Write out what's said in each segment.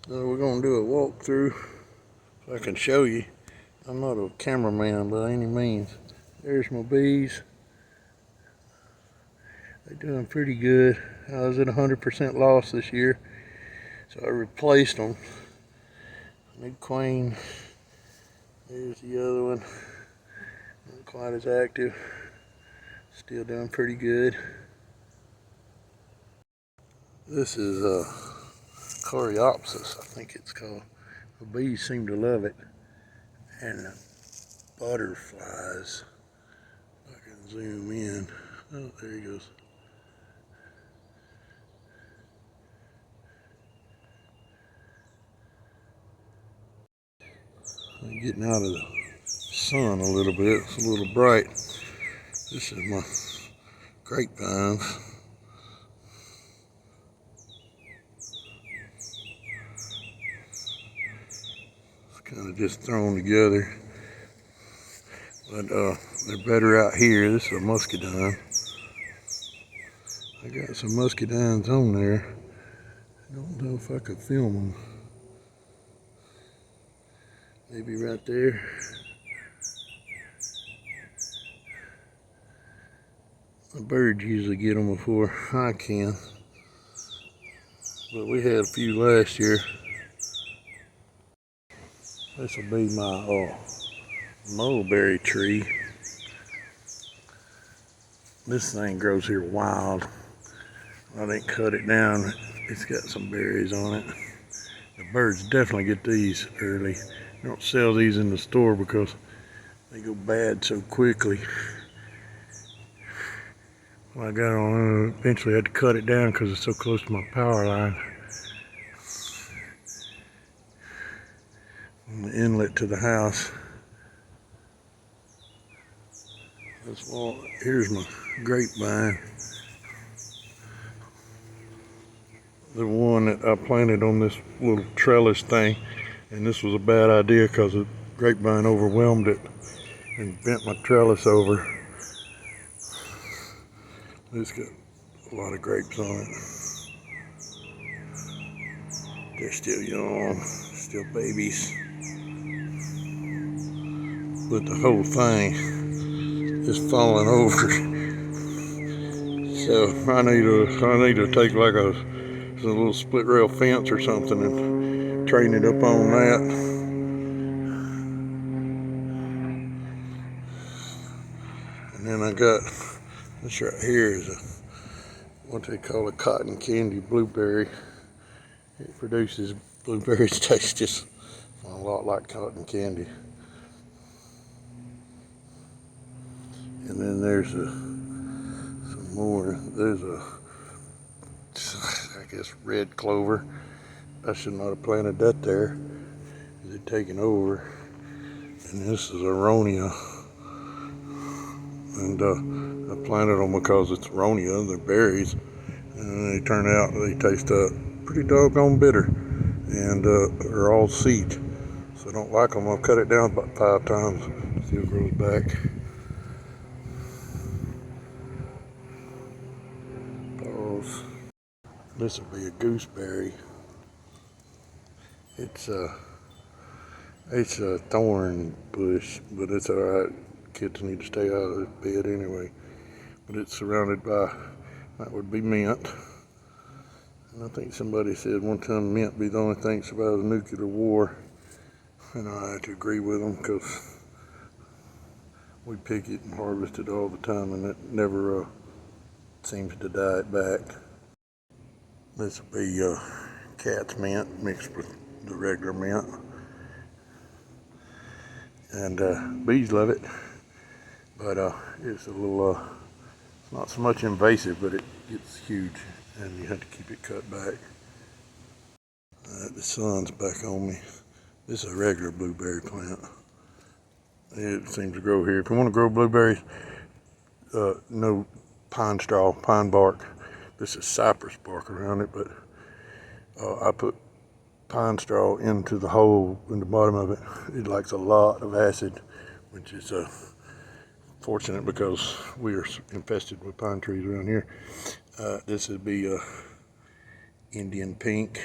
So we're gonna do a walkthrough so I can show you. I'm not a cameraman by any means. There's my bees. They're doing pretty good. I was at 100% loss this year, so I replaced them. New queen. There's the other one. Not quite as active. Still doing pretty good. This is Coreopsis, I think it's called. The bees seem to love it. And the butterflies. I can zoom in. Oh, there he goes. I'm getting out of the sun a little bit. It's a little bright. This is my grapevines. It's kind of just thrown together. But they're better out here. This is a muscadine. I got some muscadines on there. I don't know if I could film them. Maybe right there. The birds usually get them before I can. But we had a few last year. This will be my mulberry tree. This thing grows here wild. I didn't cut it down. It's got some berries on it. The birds definitely get these early. They don't sell these in the store because they go bad so quickly. Well, I got on, eventually had to cut it down because it's so close to my power line. On the inlet to the house. Here's my grapevine. The one that I planted on this little trellis thing, and this was a bad idea because the grapevine overwhelmed it and bent my trellis over. It's got a lot of grapes on it. They're still young, still babies. But the whole thing is falling over. So I need to take like a little split rail fence or something and train it up on that. And then I got this right here is what they call a cotton candy blueberry. It produces blueberries taste just a lot like cotton candy. And then there's some more. There's I guess red clover. I should not have planted that there. They're taking over. And this is aronia. And I planted them because it's aronia, they're berries. And they turn out, they taste pretty doggone bitter. And they're all seed. So I don't like them. I've cut it down about 5 times. Still grows back. Pause. This will be a gooseberry. It's a thorn bush, but it's alright. Kids need to stay out of the bed anyway. But it's surrounded by, that would be mint. And I think somebody said one time mint be the only thing that survives a nuclear war. And I have to agree with them because we pick it and harvest it all the time and it never seems to die it back. This will be cat's mint mixed with the regular mint. And bees love it. But it's a little, it's not so much invasive, but it gets huge and you have to keep it cut back. The sun's back on me. This is a regular blueberry plant. It seems to grow here. If you want to grow blueberries, no pine straw, pine bark. This is cypress bark around it, but I put pine straw into the hole in the bottom of it. It likes a lot of acid, which is fortunate because we are infested with pine trees around here. This would be Indian pink.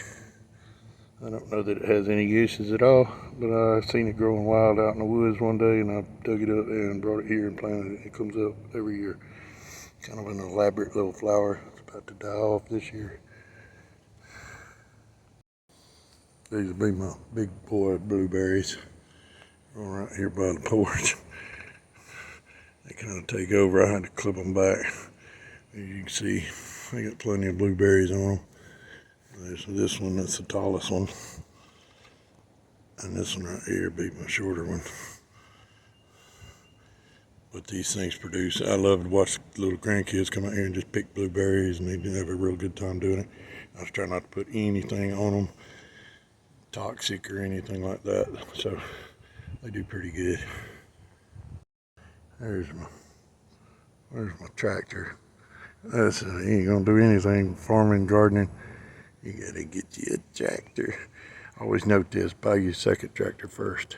I don't know that it has any uses at all, but I've seen it growing wild out in the woods one day, and I dug it up and brought it here and planted it. It comes up every year. Kind of an elaborate little flower. It's about to die off this year. These will be my big boy blueberries. Right here by the porch. They kind of take over. I had to clip them back. As you can see, I got plenty of blueberries on them. There's this one, that's the tallest one. And this one right here be my shorter one. But these things produce. I love to watch little grandkids come out here and just pick blueberries, and they have a real good time doing it. I was trying not to put anything on them, toxic or anything like that. So they do pretty good. There's my tractor. You ain't gonna do anything farming, gardening. You gotta get you a tractor. Always note this, buy your second tractor first.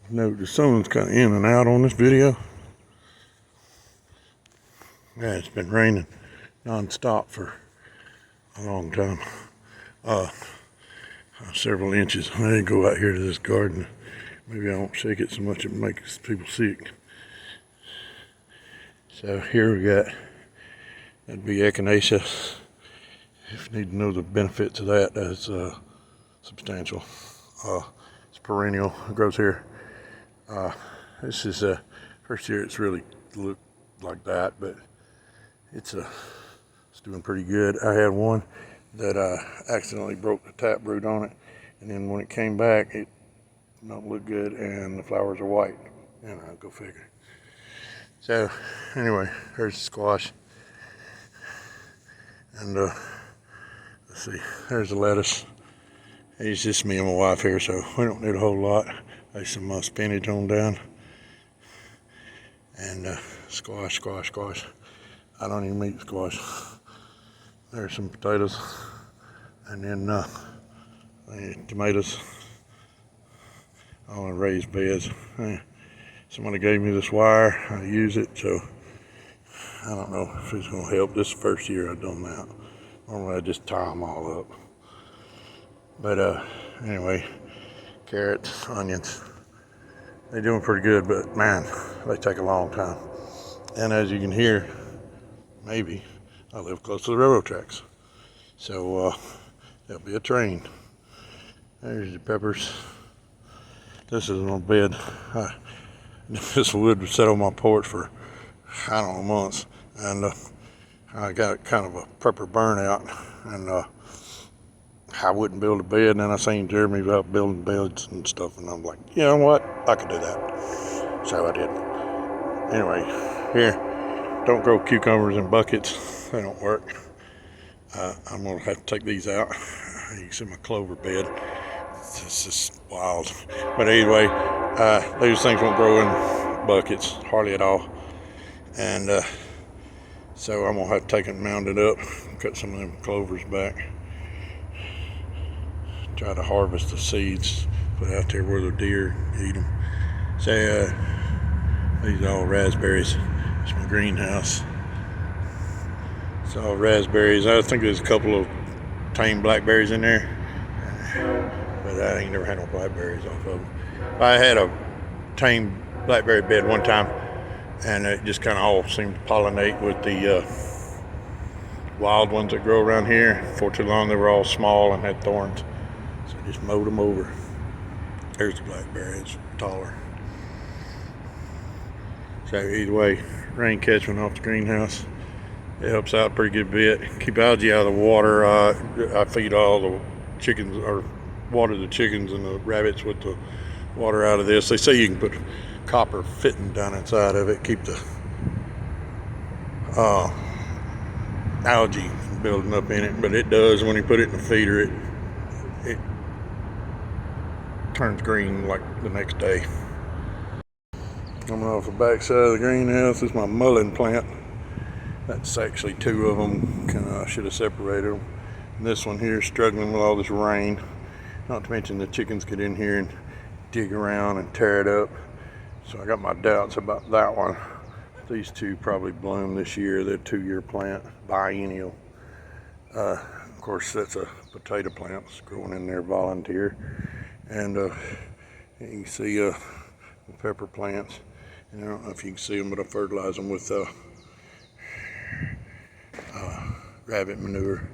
Note the sun's kind of in and out on this video. Yeah, it's been raining non-stop for a long time. Several inches. I didn't go out here to this garden. Maybe I won't shake it so much it makes people sick. So here we got, that'd be echinacea. If you need to know the benefits of that, that's substantial. It's perennial, it grows here. This is first year it's really looked like that, but it's doing pretty good. I had one that I accidentally broke the taproot on it, and then when it came back, it don't look good, and the flowers are white. And I'll go figure. So anyway, there's the squash, and let's see, there's the lettuce. It's just me and my wife here, so we don't need a whole lot. There's some spinach on down, and squash. I don't even eat squash. There's some potatoes, and then tomatoes on raised beds. Somebody gave me this wire. I use it, so I don't know if it's gonna help. This first year I've done that. Normally I just tie them all up. But anyway, carrots, onions, they're doing pretty good, but man, they take a long time. And as you can hear, maybe, I live close to the railroad tracks. So there'll be a train. There's the peppers. This is on bed. This wood was set on my porch for, I don't know, months. And I got kind of a prepper burnout. And I wouldn't build a bed, and then I seen Jeremy about building beds and stuff, and I'm like, you know what, I could do that. So I did. Anyway, here, don't grow cucumbers in buckets. They don't work. I'm gonna have to take these out. You can see my clover bed. It's just wild. But anyway, these things won't grow in buckets, hardly at all. And so I'm gonna have to take it and mound it up, cut some of them clovers back. Try to harvest the seeds, put out there where the deer eat them. So these are all raspberries. It's my greenhouse. It's all raspberries. I think there's a couple of tame blackberries in there, but I ain't never had no blackberries off of them. I had a tame blackberry bed one time, and it just kind of all seemed to pollinate with the wild ones that grow around here. For too long, they were all small and had thorns. So I just mowed them over. There's the blackberry, it's taller. So either way, rain catchment off the greenhouse. It helps out a pretty good bit. Keep algae out of the water. I feed all the chickens, or water the chickens and the rabbits with the water out of this. They say you can put copper fitting down inside of it, keep the algae building up in it, but it does when you put it in the feeder. It turns green like the next day. Coming off the back side of the greenhouse is my mullein plant. That's actually two of them. I should have separated them. And this one here is struggling with all this rain. Not to mention the chickens get in here and dig around and tear it up. So I got my doubts about that one. These two probably bloom this year. They're a 2-year plant, biennial. Of course, that's a potato plant growing in there, volunteer. And you can see the pepper plants. And I don't know if you can see them, but I fertilize them with rabbit manure.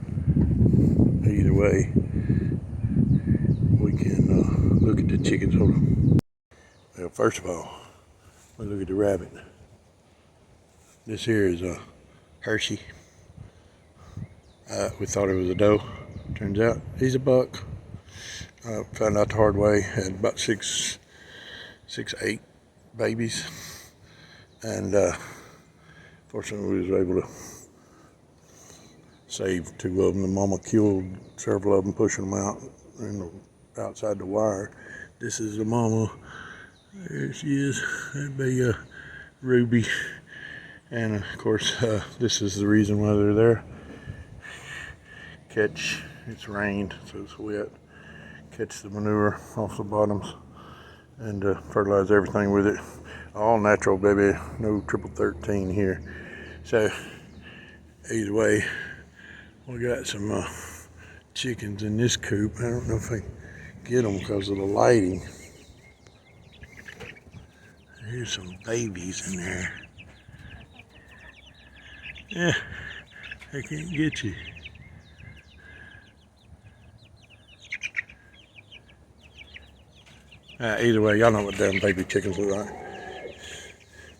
Either way, we can look at the chickens. Hold on. Well, first of all, we look at the rabbit. This here is a Hershey. We thought it was a doe. Turns out he's a buck. Found out the hard way. Had about six, 8 babies, and fortunately we was able to save 2 of them. The mama killed several of them, pushing them out outside the wire. This is the mama. There she is. That'd be Ruby. And of course, this is the reason why they're there. It's rained, so it's wet. Catch the manure off the bottoms and fertilize everything with it. All natural, baby. No triple 13 here. So either way, we got some chickens in this coop. I don't know if I can get them because of the lighting. Here's some babies in there. Yeah, I can't get you. Either way, y'all know what damn baby chickens look like.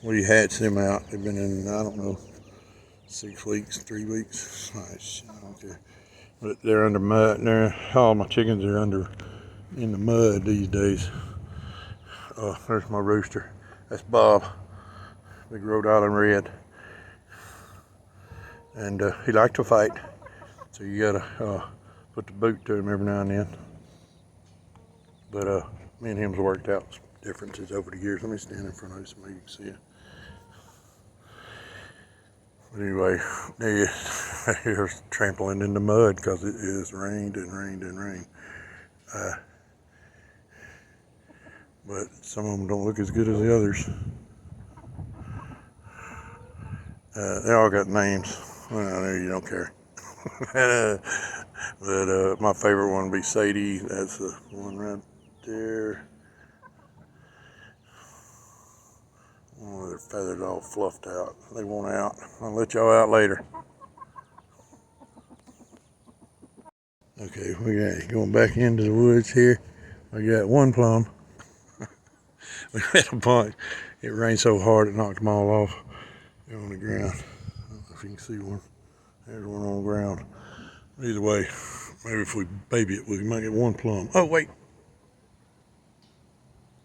We hatched them out. They've been in, I don't know, 6 weeks, 3 weeks. Nice, I don't care. But they're under mud. All my chickens are in the mud these days. There's my rooster. That's Bob, big Rhode Island red. And he liked to fight, so you gotta put the boot to him every now and then. But me and him's worked out differences over the years. Let me stand in front of you so maybe you can see it. But anyway, here's trampling in the mud because it has rained and rained and rained. But some of them don't look as good as the others. They all got names. Well, you don't care. But my favorite one would be Sadie. That's the one right there. Oh, their feathers all fluffed out. They want out. I'll let y'all out later. Okay, we got going back into the woods here. We got one plum. We had a bunch. It rained so hard it knocked them all off. They're on the ground. I don't know if you can see one. There's one on the ground. Either way, maybe if we baby it, we might get one plum. Oh, wait.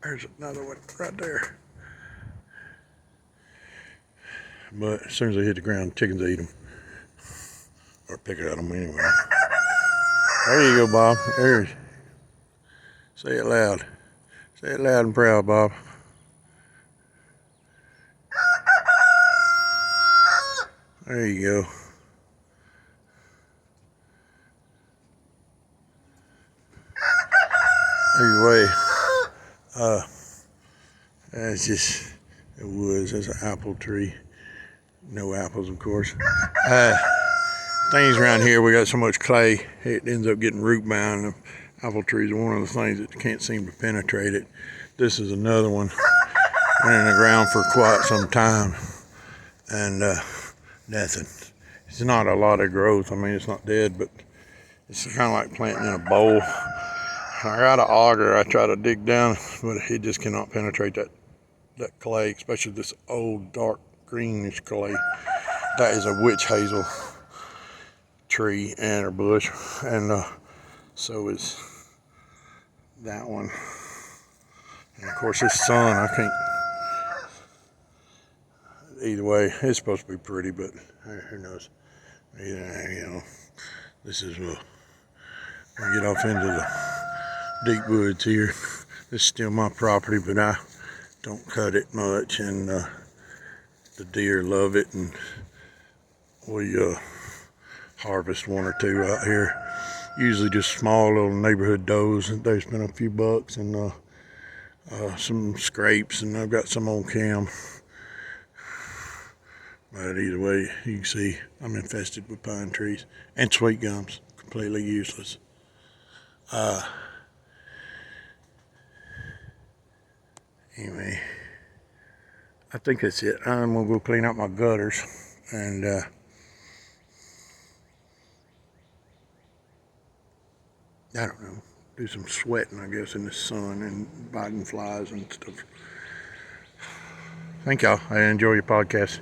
There's another one right there. But as soon as they hit the ground, chickens eat them. Or pick at them anyway. There you go, Bob. There. Say it loud. Say it loud and proud, Bob. There you go. Anyway, that's just the woods. There's an apple tree. No apples, of course. Things around here, we got so much clay, it ends up getting root bound. The apple trees are one of the things that can't seem to penetrate it. This is another one. Been in the ground for quite some time, and nothing. It's not a lot of growth. I mean, it's not dead, but it's kind of like planting in a bowl. I got an auger. I try to dig down, but it just cannot penetrate that clay, especially this old dark greenish clay. That is a witch hazel tree and a bush, and so is that one. And of course, this sun, I can't. Either way, it's supposed to be pretty, but who knows? You know, this is we get off into the deep woods here. This is still my property, but I don't cut it much, and the deer love it, and we harvest 1 or 2 out here. Usually just small little neighborhood does. There's been a few bucks and some scrapes, and I've got some on cam. But either way, you can see I'm infested with pine trees and sweet gums. completely useless. Anyway, I think that's it. I'm gonna go clean out my gutters and I don't know, do some sweating, I guess, in the sun and biting flies and stuff. Thank y'all. I enjoy your podcast.